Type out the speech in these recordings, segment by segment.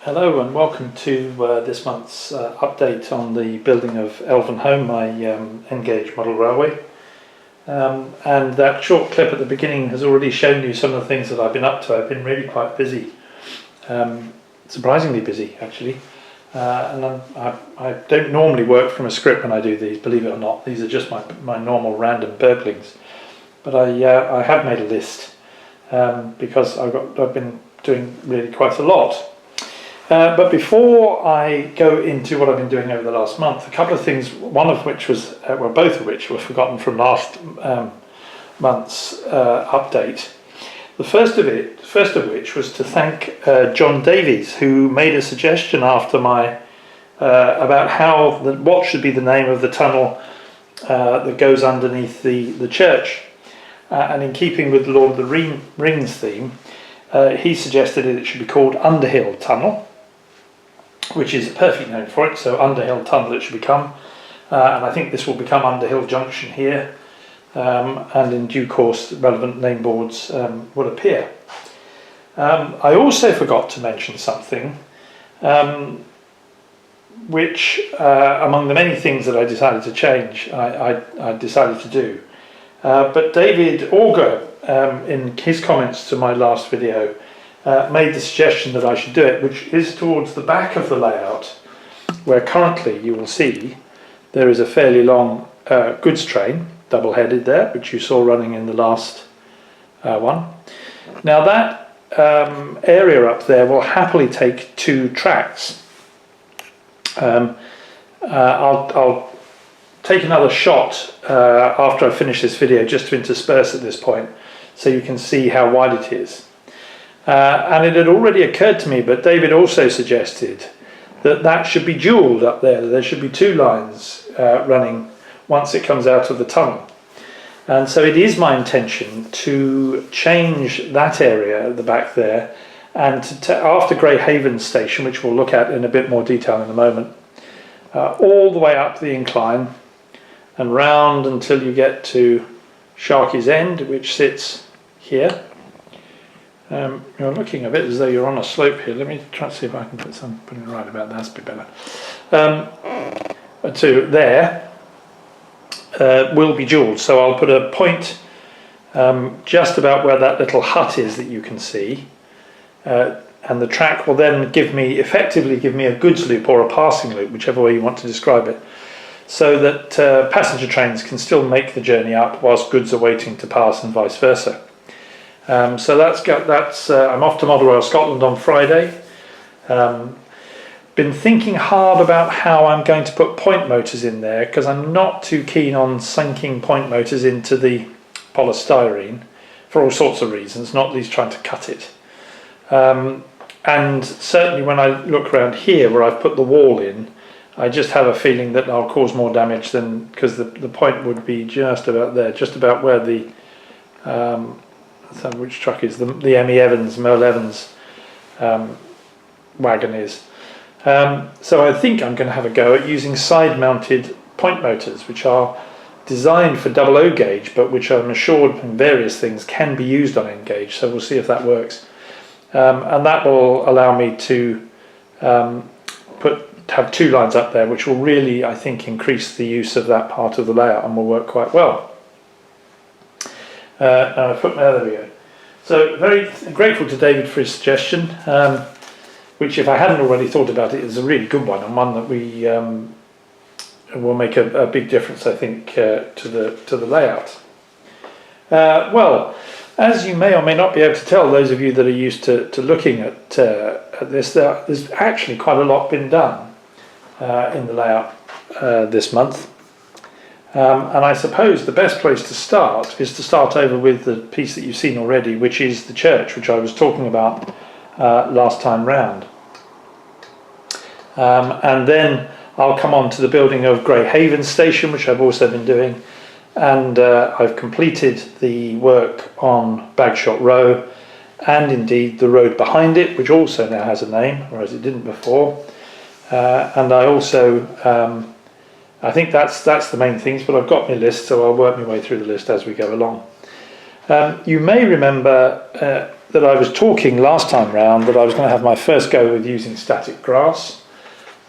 Hello and welcome to this month's update on the building of Elvenhome, my N-gauge model railway. And that short clip at the beginning has already shown you some of the things that I've been up to. I've been really quite busy, surprisingly busy actually. And I don't normally work from a script when I do these, believe it or not. These are just my normal random burglings. But I have made a list because I've been doing really quite a lot. But before I go into what I've been doing over the last month, a couple of things, one of which was, well, both of which were forgotten from last month's update. The first of which was to thank John Davies, who made a suggestion after my, about what should be the name of the tunnel that goes underneath the church. And in keeping with Lord of the Rings theme, he suggested it should be called Underhill Tunnel, which is a perfect name for it. So Underhill Tunnel it should become, and I think this will become Underhill Junction here, and in due course the relevant name boards will appear. I also forgot to mention something which among the many things that I decided to change, I decided to do. But David Auger, in his comments to my last video, made the suggestion that I should do it, which is towards the back of the layout, where currently you will see there is a fairly long goods train, double-headed there, which you saw running in the last one. Now that area up there will happily take 2 tracks. I'll take another shot after I finish this video just to intersperse at this point so you can see how wide it is. And it had already occurred to me, but David also suggested that should be dualled up there. There should be 2 lines running once it comes out of the tunnel. And so it is my intention to change that area at the back there, and after Greyhaven Station, which we'll look at in a bit more detail in a moment, all the way up the incline and round until you get to Sharkey's End, which sits here. You're looking a bit as though you're on a slope here. Let me try to see if I can put it right about that. That's a bit better. To there will be dualled. So I'll put a point just about where that little hut is that you can see. And the track will then effectively give me a goods loop or a passing loop, whichever way you want to describe it, so that passenger trains can still make the journey up whilst goods are waiting to pass and vice versa. So I'm off to Model Rail Scotland on Friday. Been thinking hard about how I'm going to put point motors in there, because I'm not too keen on sinking point motors into the polystyrene for all sorts of reasons, not least trying to cut it. And certainly when I look around here where I've put the wall in, I just have a feeling that I'll cause more damage than, because the point would be just about there, just about where the which truck is the Merle Evans wagon is. So I think I'm going to have a go at using side-mounted point motors, which are designed for 00 gauge, but which I'm assured from various things can be used on N-gauge. So we'll see if that works, and that will allow me to have 2 lines up there, which will really, I think, increase the use of that part of the layout and will work quite well. Now I put there we go. So very grateful to David for his suggestion, which, if I hadn't already thought about it, is a really good one, and one that we will make a big difference, I think, to the layout. Well, as you may or may not be able to tell, those of you that are used to looking at this, there's actually quite a lot been done in the layout this month. And I suppose the best place to start is to start over with the piece that you've seen already, which is the church, which I was talking about last time round. And then I'll come on to the building of Greyhaven Station, which I've also been doing, and I've completed the work on Bagshot Row, and indeed the road behind it, which also now has a name, whereas it didn't before. And I also I think that's the main things, but I've got my list, so I'll work my way through the list as we go along. You may remember that I was talking last time round that I was going to have my first go with using static grass,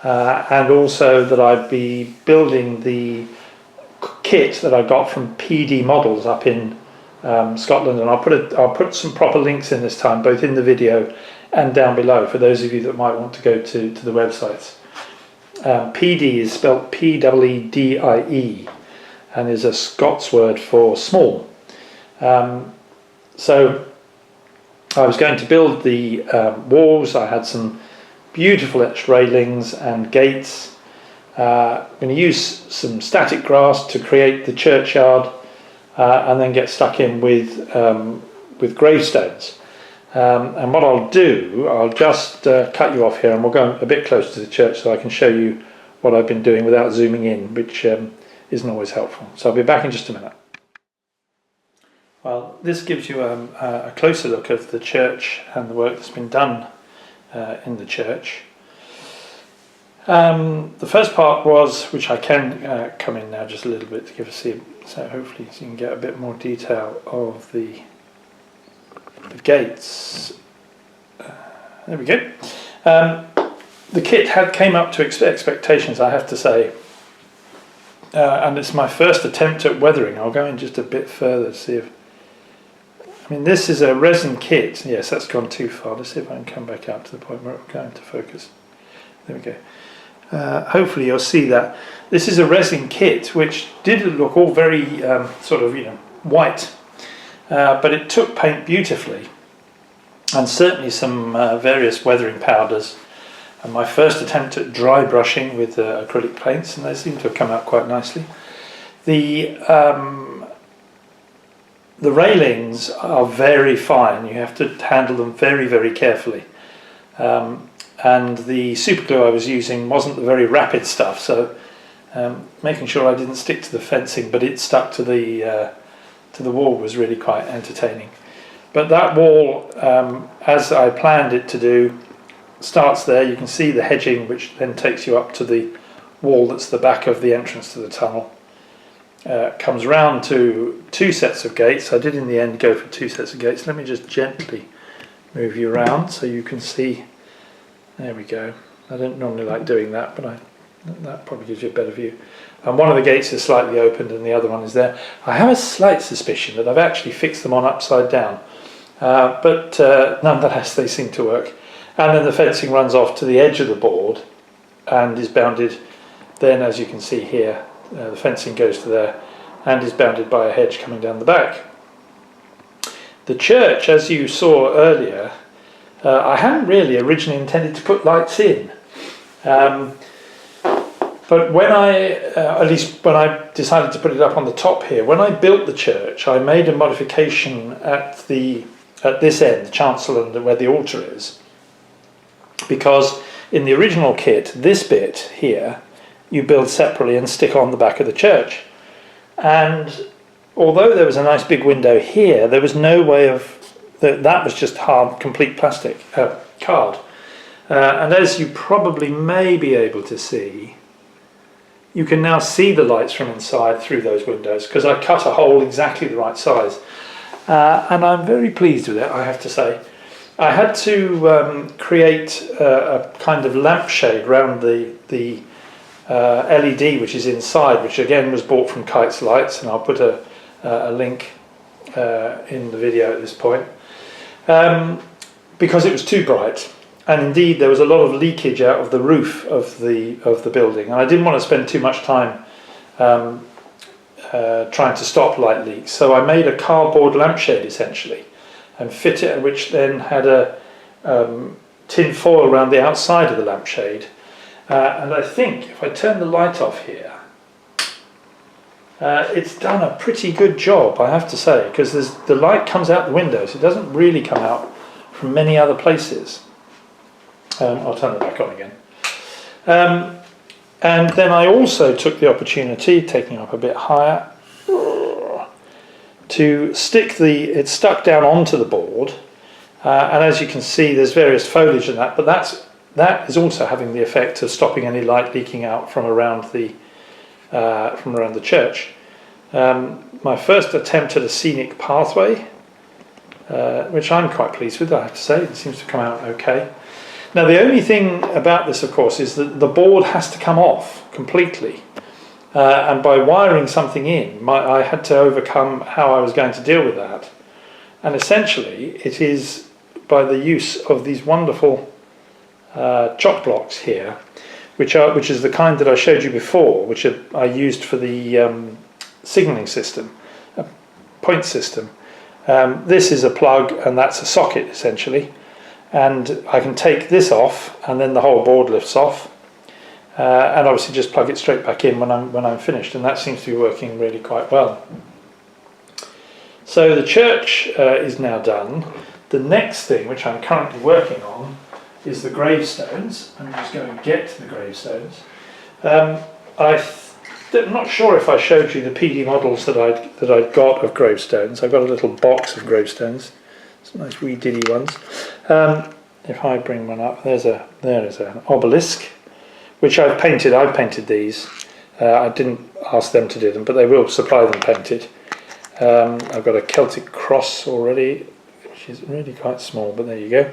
and also that I'd be building the kit that I got from PD Models up in Scotland, and I'll put some proper links in this time, both in the video and down below, for those of you that might want to go to the websites. PD is spelt P-E-E-D-I-E, and is a Scots word for small. So I was going to build the walls. I had some beautiful etched railings and gates. I'm going to use some static grass to create the churchyard, and then get stuck in with gravestones. And what I'll do, I'll just cut you off here, and we'll go a bit closer to the church so I can show you what I've been doing without zooming in, which isn't always helpful. So I'll be back in just a minute. Well, this gives you a closer look of the church and the work that's been done in the church. The first part was, which I can come in now just a little bit to give a see, so hopefully you can get a bit more detail of the gates. There we go. The kit came up to expectations, I have to say, and it's my first attempt at weathering. I'll go in just a bit further to see if, I mean, this is a resin kit. Yes, that's gone too far. Let's see if I can come back up to the point where I'm going to focus. There we go. Hopefully you'll see that. This is a resin kit which did look all very sort of, white, but it took paint beautifully, and certainly some various weathering powders, and my first attempt at dry brushing with acrylic paints, and they seem to have come out quite nicely. The railings are very fine. You have to handle them very, very carefully. And the super glue I was using wasn't the very rapid stuff, so making sure I didn't stick to the fencing, but it stuck to the wall, was really quite entertaining. But that wall, as I planned it to do, starts there. You can see the hedging, which then takes you up to the wall that's the back of the entrance to the tunnel. Comes round to 2 sets of gates. I did in the end go for 2 sets of gates. Let me just gently move you around so you can see. There we go. I don't normally like doing that, but that probably gives you a better view. And one of the gates is slightly opened and the other one is there. I have a slight suspicion that I've actually fixed them on upside down, but nonetheless they seem to work. And then the fencing runs off to the edge of the board and is bounded, then as you can see here, the fencing goes to there and is bounded by a hedge coming down the back. The church, as you saw earlier, I hadn't really originally intended to put lights in, but when at least when I decided to put it up on the top here, when I built the church, I made a modification at this end, the chancel and where the altar is, because in the original kit, this bit here, you build separately and stick on the back of the church. And although there was a nice big window here, there was no way of, that was just hard, complete plastic, card. And as you probably may be able to see, you can now see the lights from inside through those windows, because I cut a hole exactly the right size. And I'm very pleased with it, I have to say. I had to create a kind of lampshade around the LED which is inside, which again was bought from Kite's Lights, and I'll put a link in the video at this point, because it was too bright, and indeed there was a lot of leakage out of the roof of the building, and I didn't want to spend too much time trying to stop light leaks, so I made a cardboard lampshade essentially and fit it, which then had a tin foil around the outside of the lampshade. And I think if I turn the light off here, it's done a pretty good job, I have to say, because the light comes out the windows. It doesn't really come out from many other places. I'll turn it back on again. And then I also took the opportunity, taking up a bit higher, to stick it's stuck down onto the board. And as you can see, there's various foliage in that, but that is also having the effect of stopping any light leaking out from around the church. My first attempt at a scenic pathway which I'm quite pleased with, I have to say. It seems to come out okay. Now the only thing about this, of course, is that the board has to come off completely. And by wiring something in, I had to overcome how I was going to deal with that. And essentially, it is by the use of these wonderful chock blocks here, which is the kind that I showed you before, which I used for the signalling system, a point system. This is a plug, and that's a socket essentially. And I can take this off, and then the whole board lifts off, and obviously just plug it straight back in when I'm finished, and that seems to be working really quite well. So the church is now done. The next thing, which I'm currently working on, is the gravestones. I'm just going to get to the gravestones. I'm not sure if I showed you the PD models that I'd got of gravestones. I've got a little box of gravestones. Some nice wee diddy ones. If I bring one up, there is an obelisk, which I've painted. I painted these. I didn't ask them to do them, but they will supply them painted. I've got a Celtic cross already, which is really quite small, but there you go.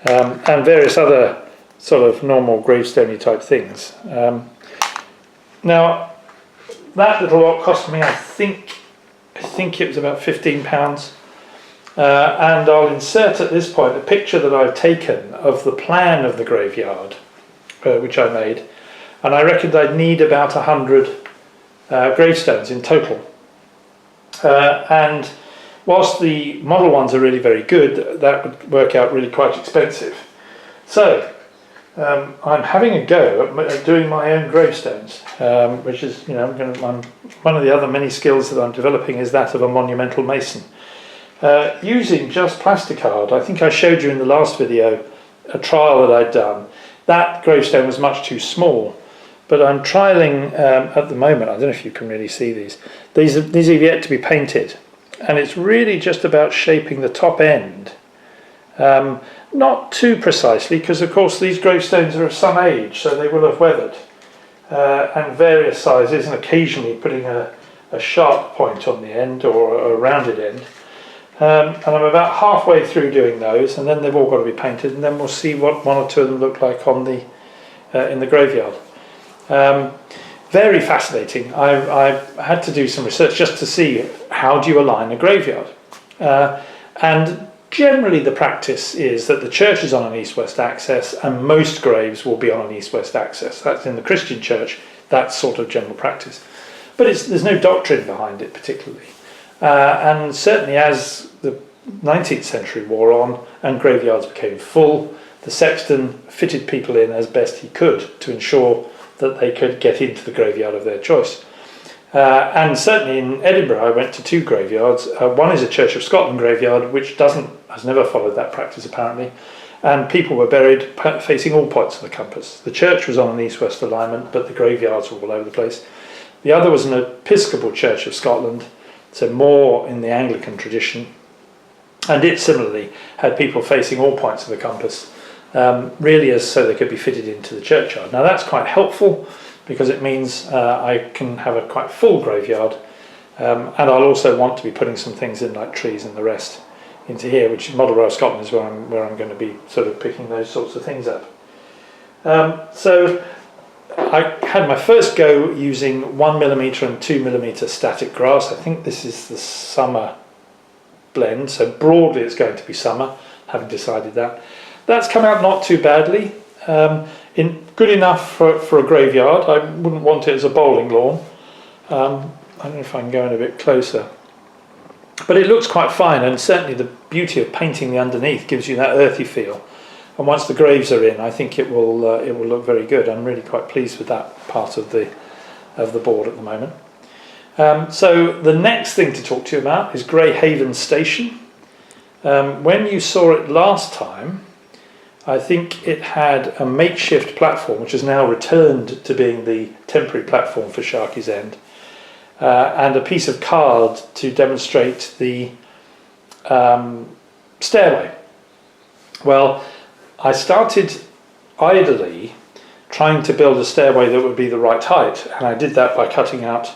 And various other sort of normal gravestone-y type things. Now, that little lot cost me, I think it was about £15. And I'll insert at this point a picture that I've taken of the plan of the graveyard, which I made, and I reckoned I'd need about 100 gravestones in total. And whilst the model ones are really very good, that would work out really quite expensive. So I'm having a go at doing my own gravestones, which is, one of the other many skills that I'm developing is that of a monumental mason. Using just plasticard. I think I showed you in the last video a trial that I'd done. That gravestone was much too small, but I'm trialling at the moment. I don't know if you can really see these. These have yet to be painted, and it's really just about shaping the top end, not too precisely, because of course these gravestones are of some age, so they will have weathered, and various sizes, and occasionally putting a sharp point on the end or a rounded end. And I'm about halfway through doing those, and then they've all got to be painted, and then we'll see what one or two of them look like on the in the graveyard. Very fascinating. I had to do some research just to see how do you align a graveyard, and generally the practice is that the church is on an east-west axis, and most graves will be on an east-west axis. That's in the Christian church. That's sort of general practice, but there's no doctrine behind it particularly. And certainly as the 19th century wore on and graveyards became full, the sexton fitted people in as best he could to ensure that they could get into the graveyard of their choice. And certainly in Edinburgh I went to two graveyards. One is a Church of Scotland graveyard, which has never followed that practice apparently, and people were buried facing all points of the compass. The church was on an east-west alignment, but the graveyards were all over the place. The other was an Episcopal Church of Scotland, so more in the Anglican tradition, and it similarly had people facing all points of the compass, really as so they could be fitted into the churchyard. Now that's quite helpful because it means I can have a quite full graveyard, and I'll also want to be putting some things in like trees and the rest into here, which Model Row of Scotland is where I'm going to be sort of picking those sorts of things up. So I had my first go using 1mm and 2mm static grass. I think this is the summer blend, so broadly it's going to be summer, having decided that. That's come out not too badly, good enough for a graveyard. I wouldn't want it as a bowling lawn. I don't know if I can go in a bit closer. But it looks quite fine, and certainly the beauty of painting the underneath gives you that earthy feel. And once the graves are in, I think it will look very good. I'm really quite pleased with that part of the board at the moment. So the next thing to talk to you about is Greyhaven Station. When you saw it last time, I think it had a makeshift platform, which has now returned to being the temporary platform for Sharkey's End, and a piece of card to demonstrate the stairway. Well, I started idly trying to build a stairway that would be the right height, and I did that by cutting out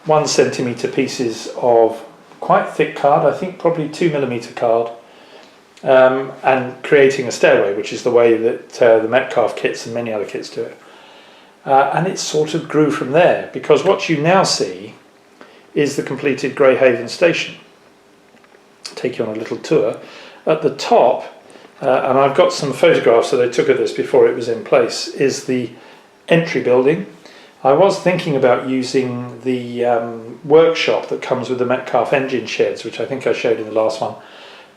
1 centimetre pieces of quite thick card, I think probably 2mm card, and creating a stairway, which is the way that the Metcalfe kits and many other kits do it. And it sort of grew from there, because what you now see is the completed Greyhaven station. I'll take you on a little tour. At the top, and I've got some photographs that I took of this before it was in place, is the entry building. I was thinking about using the workshop that comes with the Metcalfe engine sheds, which I think I showed in the last one,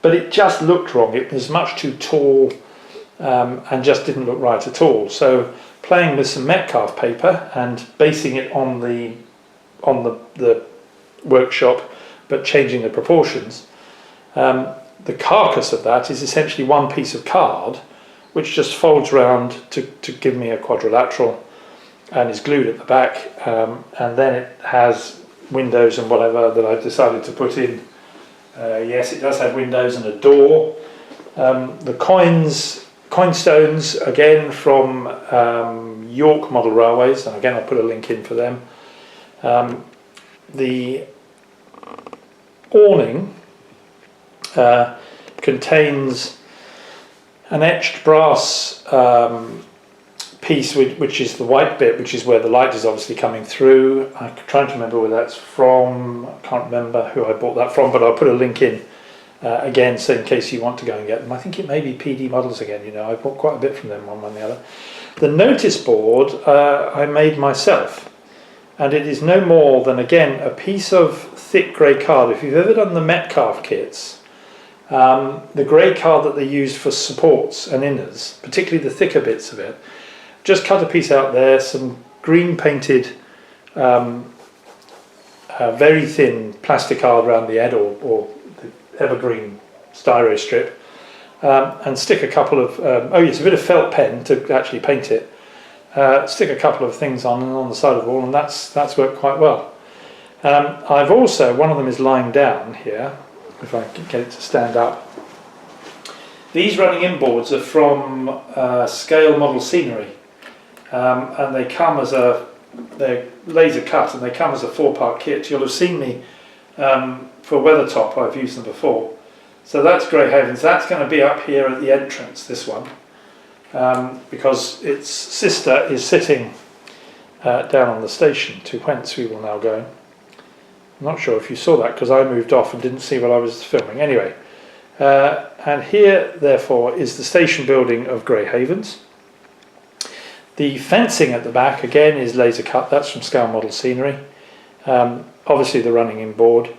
but it just looked wrong. It was much too tall and just didn't look right at all. So playing with some Metcalfe paper and basing it on the workshop, but changing the proportions, the carcass of that is essentially one piece of card which just folds round to give me a quadrilateral and is glued at the back, and then it has windows and whatever that I've decided to put in. Yes, it does have windows and a door. The coin stones, again from York Model Railways, and again I'll put a link in for them. The awning contains an etched brass piece, which is the white bit, which is where the light is obviously coming through. I'm trying to remember where that's from. I can't remember who I bought that from, but I'll put a link in again, so in case you want to go and get them. I think it may be PD Models again, you know, I bought quite a bit from them, one or the other. The notice board I made myself, and it is no more than, again, a piece of thick grey card. If you've ever done the Metcalfe kits, the grey card that they used for supports and inners, particularly the thicker bits of it, just cut a piece out there, some green painted very thin plastic card around the head, or the evergreen styro strip, and stick a couple of, oh yes, a bit of felt pen to actually paint it, stick a couple of things on the side of the wall, and that's worked quite well. I've also, one of them is lying down here, if I can get it to stand up. These running in boards are from Scale Model Scenery, and they come as they're laser cut, and they come as a 4-part kit. You'll have seen me for Weathertop, I've used them before. So that's Greyhaven's. That's going to be up here at the entrance, this one, because its sister is sitting down on the station, to whence we will now go. I'm not sure if you saw that, because I moved off and didn't see what I was filming. Anyway, and here, therefore, is the station building of Greyhaven's. The fencing at the back, again, is laser cut. That's from Scale Model Scenery. Obviously the running in board.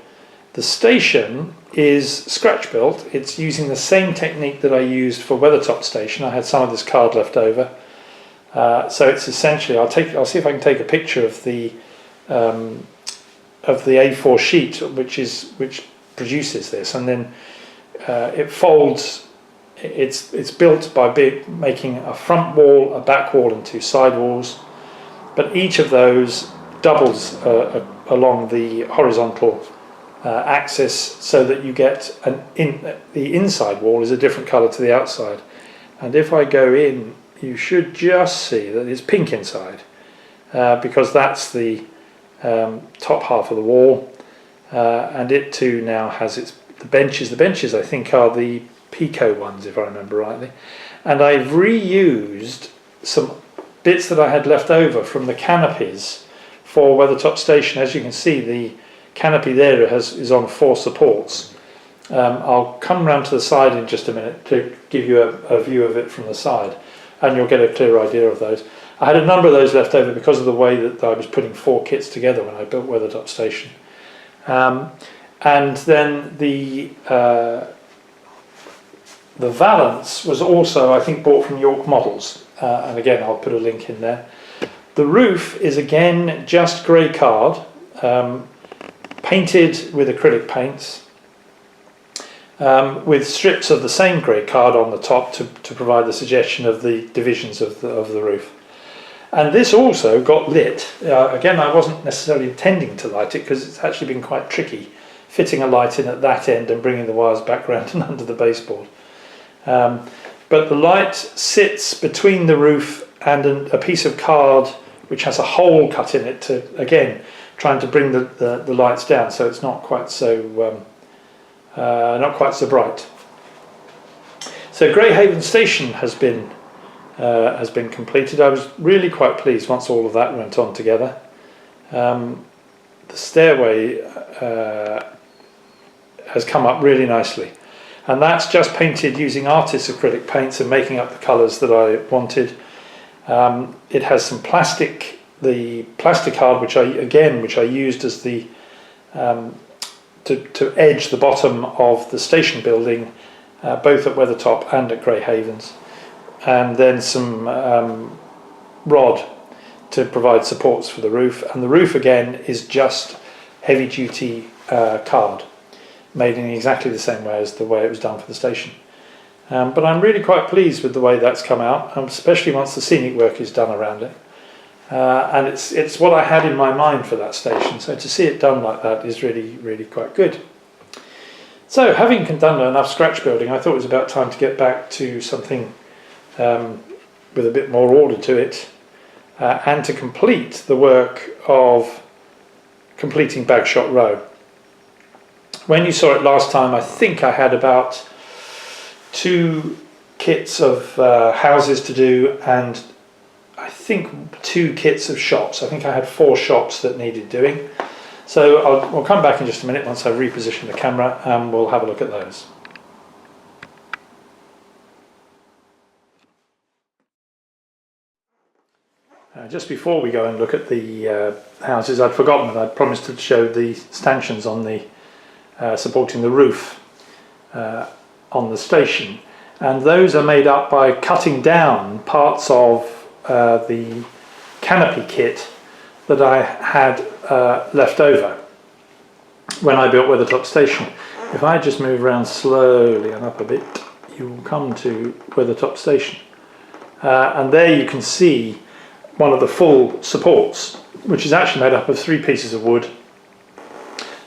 The station is scratch built. It's using the same technique that I used for Weathertop Station. I had some of this card left over. So it's essentially, I'll see if I can take a picture of the A4 sheet which produces this, and then it folds. It's built by making a front wall, a back wall, and 2 side walls, but each of those doubles along the horizontal axis, so that you get the inside wall is a different colour to the outside. And if I go in, you should just see that it's pink inside, because that's the top half of the wall, and it too now has the benches. The benches, I think, are the Pico ones, if I remember rightly, and I've reused some bits that I had left over from the canopies for Weathertop Station. As you can see, the canopy there is on 4 supports. I'll come round to the side in just a minute to give you a view of it from the side, and you'll get a clear idea of those. I had a number of those left over because of the way that I was putting 4 kits together when I built Weathertop Station. And then the valance was also, I think, bought from York Models, and again I'll put a link in there. The roof is again just grey card, painted with acrylic paints, with strips of the same grey card on the top to provide the suggestion of the divisions of the roof. And this also got lit. Again, I wasn't necessarily intending to light it, because it's actually been quite tricky fitting a light in at that end and bringing the wires back round and under the baseboard. But the light sits between the roof and a piece of card which has a hole cut in it to, again, trying to bring the lights down so it's not quite so bright. So Greyhaven Station has been completed. I was really quite pleased once all of that went on together. The stairway has come up really nicely, and that's just painted using artist's acrylic paints and making up the colours that I wanted. It has some plastic, the plastic card which I used as the to edge the bottom of the station building, both at Weathertop and at Greyhavens, and then some rod to provide supports for the roof. And the roof again is just heavy duty card, made in exactly the same way as the way it was done for the station. But I'm really quite pleased with the way that's come out, especially once the scenic work is done around it. And it's what I had in my mind for that station, so to see it done like that is really quite good. So having done enough scratch building, I thought it was about time to get back to something with a bit more order to it, and to complete the work of completing Bagshot Row. When you saw it last time, I think I had about 2 kits of houses to do, and I think 2 kits of shops. I think I had 4 shops that needed doing. So we'll come back in just a minute once I've repositioned the camera, and we'll have a look at those. Just before we go and look at the houses, I'd forgotten that I'd promised to show the stanchions on the supporting the roof on the station, and those are made up by cutting down parts of the canopy kit that I had left over when I built Weathertop Station. If I just move around slowly and up a bit, you will come to Weathertop Station, and there you can see one of the full supports, which is actually made up of 3 pieces of wood.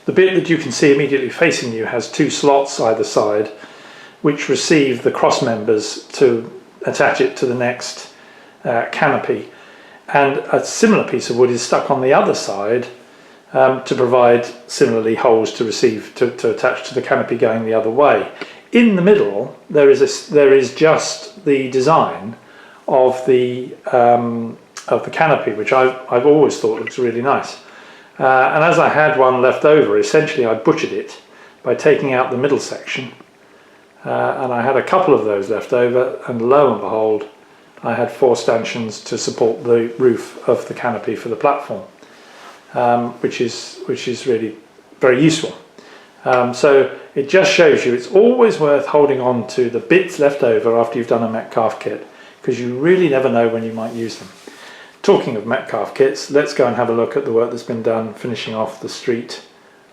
The bit that you can see immediately facing you has 2 slots either side, which receive the cross members to attach it to the next canopy, and a similar piece of wood is stuck on the other side to provide similarly holes to receive to attach to the canopy going the other way. In the middle there is just the design of the canopy, which I've always thought looks really nice. And as I had one left over, essentially I butchered it by taking out the middle section, and I had a couple of those left over, and lo and behold, I had 4 stanchions to support the roof of the canopy for the platform, which is really very useful. So it just shows you it's always worth holding on to the bits left over after you've done a Metcalfe kit, because you really never know when you might use them. Talking of Metcalfe kits, let's go and have a look at the work that's been done finishing off the street,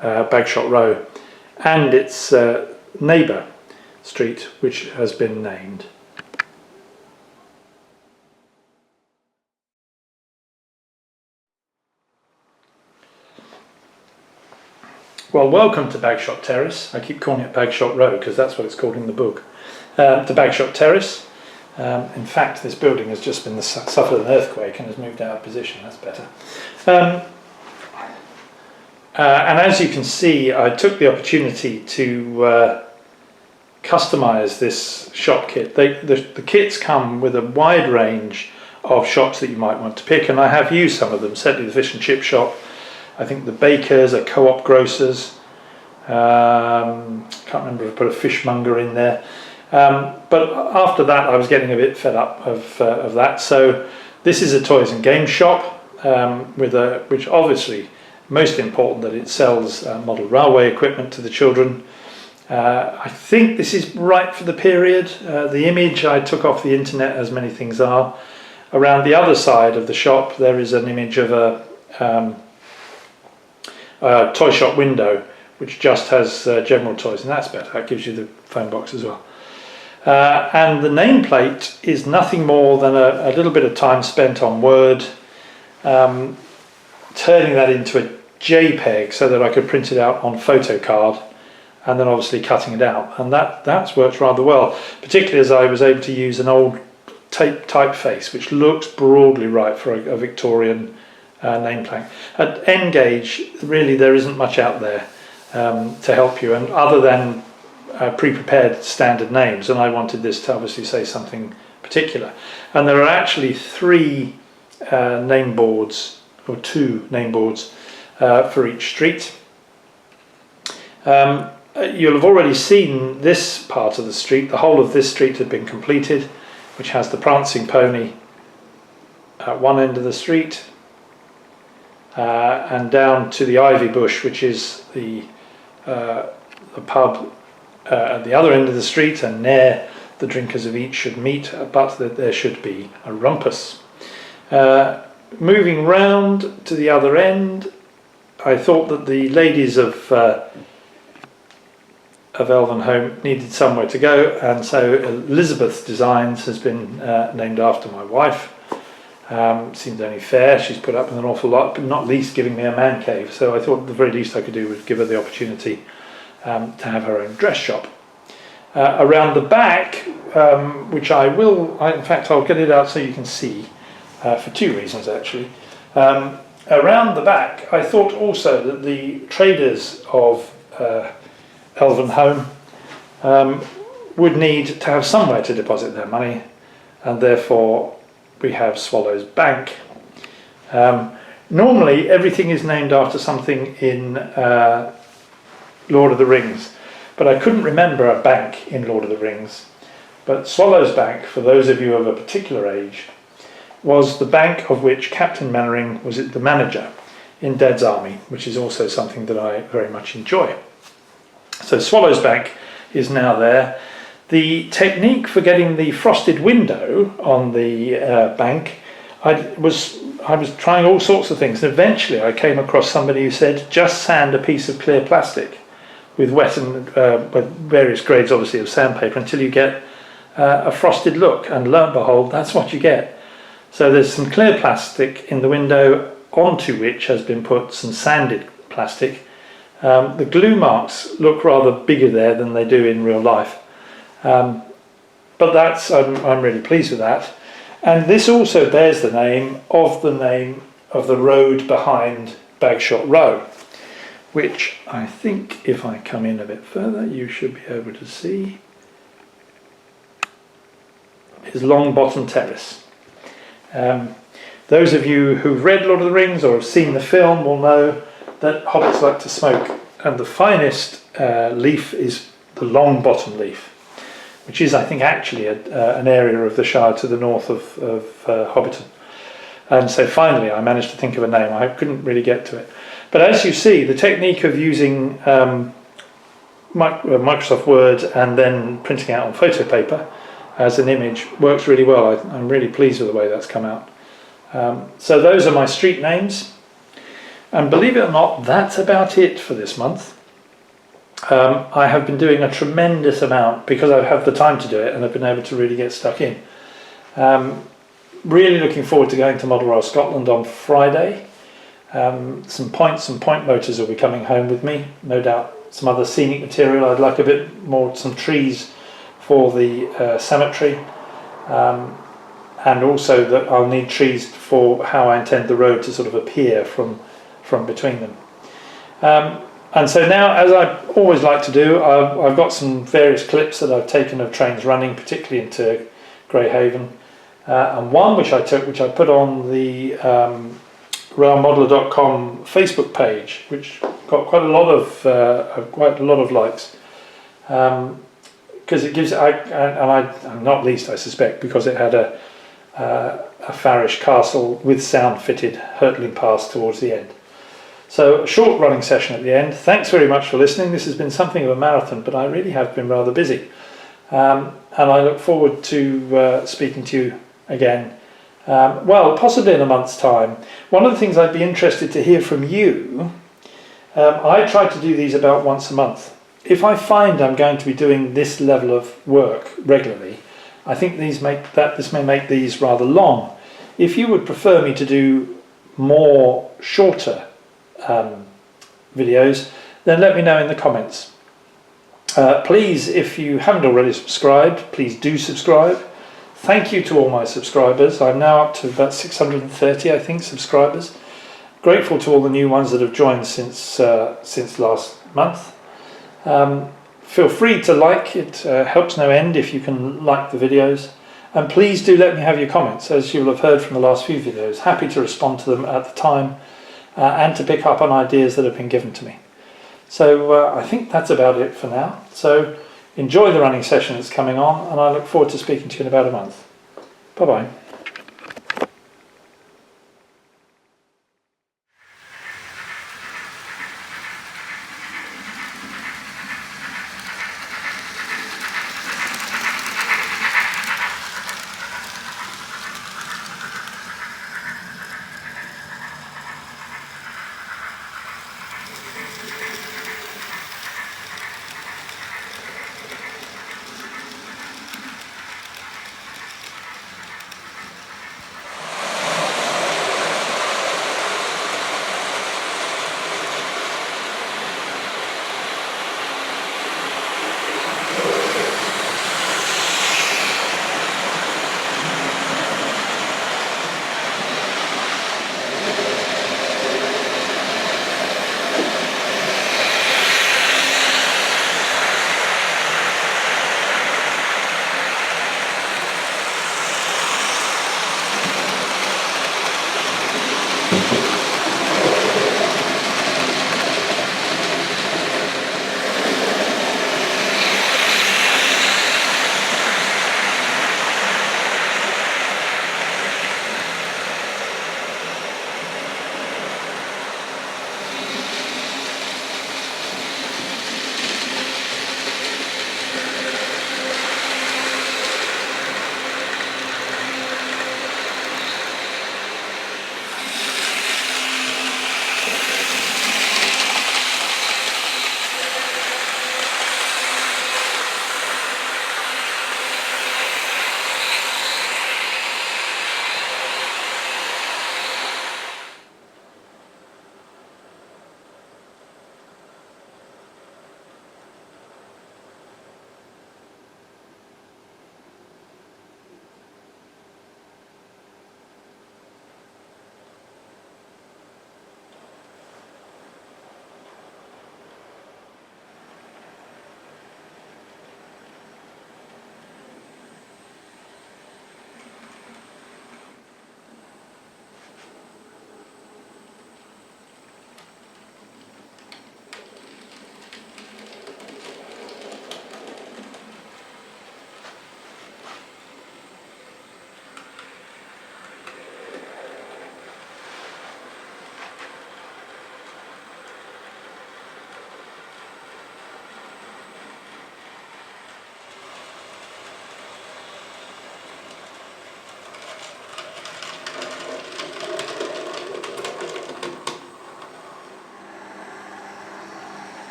Bagshot Row, and its neighbour street, which has been named. Well, welcome to Bagshot Terrace. I keep calling it Bagshot Row because that's what it's called in the book. To Bagshot Terrace. In fact, this building has just suffered an earthquake and has moved out of position. That's better. And as you can see, I took the opportunity to customise this shop kit. The kits come with a wide range of shops that you might want to pick, and I have used some of them. Certainly the fish and chip shop. I think the bakers are Co-op grocers. Can't remember if I put a fishmonger in there. But after that I was getting a bit fed up of that, so this is a toys and games shop, which obviously most important that it sells model railway equipment to the children. I think this is right for the period. The image I took off the internet, as many things are. Around the other side of the shop there is an image of a toy shop window which just has general toys, and that's better. That gives you the phone box as well. And the nameplate is nothing more than a little bit of time spent on Word, turning that into a JPEG so that I could print it out on photo card, and then obviously cutting it out. And that's worked rather well, particularly as I was able to use an old tape typeface which looks broadly right for a Victorian name plank. At N gauge, really there isn't much out there to help you, and other than pre-prepared standard names, and I wanted this to obviously say something particular. And there are actually 3 name boards, or 2 name boards for each street. You'll have already seen this part of the street. The whole of this street had been completed, which has the Prancing Pony at one end of the street, and down to the Ivy Bush, which is the pub at the other end of the street, and there the drinkers of each should meet, but that there should be a rumpus. Moving round to the other end, I thought that the ladies of Elvenhome needed somewhere to go, and so Elizabeth Designs has been named after my wife. Seemed only fair. She's put up with an awful lot, but not least giving me a man cave, so I thought the very least I could do was give her the opportunity to have her own dress shop. Around the back, which in fact I'll get it out so you can see, for 2 reasons actually. Around the back, I thought also that the traders of Elvenhome would need to have somewhere to deposit their money, and therefore we have Swallows Bank. Normally everything is named after something in Lord of the Rings, but I couldn't remember a bank in Lord of the Rings. But Swallows Bank, for those of you of a particular age, was the bank of which Captain Mannering was the manager in Dad's Army, which is also something that I very much enjoy. So Swallows Bank is now there. The technique for getting the frosted window on the bank, I was trying all sorts of things. And eventually I came across somebody who said, just sand a piece of clear plastic with wet and with various grades obviously of sandpaper until you get a frosted look, and lo and behold, that's what you get. So there's some clear plastic in the window, onto which has been put some sanded plastic. The glue marks look rather bigger there than they do in real life, but I'm really pleased with that. And this also bears the name of the road behind Bagshot Row, which I think if I come in a bit further you should be able to see is Longbottom Terrace. Those of you who've read Lord of the Rings or have seen the film will know that hobbits like to smoke, and the finest leaf is the Longbottom leaf, which is, I think, actually an area of the Shire to the north of Hobbiton. And so finally I managed to think of a name. I couldn't really get to it. But as you see, the technique of using Microsoft Word and then printing out on photo paper as an image works really well. I'm really pleased with the way that's come out. So those are my street names. And believe it or not, that's about it for this month. I have been doing a tremendous amount because I have the time to do it and I've been able to really get stuck in. Really looking forward to going to Model Rail Scotland on Friday. Some point motors will be coming home with me, no doubt some other scenic material. I'd like a bit more, some trees for the cemetery, and also that I'll need trees for how I intend the road to sort of appear from between them. And so now, as I always like to do, I've got some various clips that I've taken of trains running, particularly into Greyhaven, and one which I put on the railmodeler.com Facebook page, which got quite a lot of likes, because it gives, and not least I suspect because it had a Farish castle with sound fitted hurtling past towards the end. So a short running session at the end. Thanks very much for listening. This has been something of a marathon, but I really have been rather busy, and I look forward to speaking to you again. Well, possibly in a month's time. One of the things I'd be interested to hear from you, I try to do these about once a month. If I find I'm going to be doing this level of work regularly, I think this may make these rather long. If you would prefer me to do more shorter videos, then let me know in the comments. Please, if you haven't already subscribed, please do subscribe. Thank you to all my subscribers. I'm now up to about 630, I think, subscribers. Grateful to all the new ones that have joined since last month. Feel free to like, it helps no end if you can like the videos. And please do let me have your comments, as you'll have heard from the last few videos. Happy to respond to them at the time and to pick up on ideas that have been given to me. So I think that's about it for now. So enjoy the running session that's coming on, and I look forward to speaking to you in about a month. Bye-bye.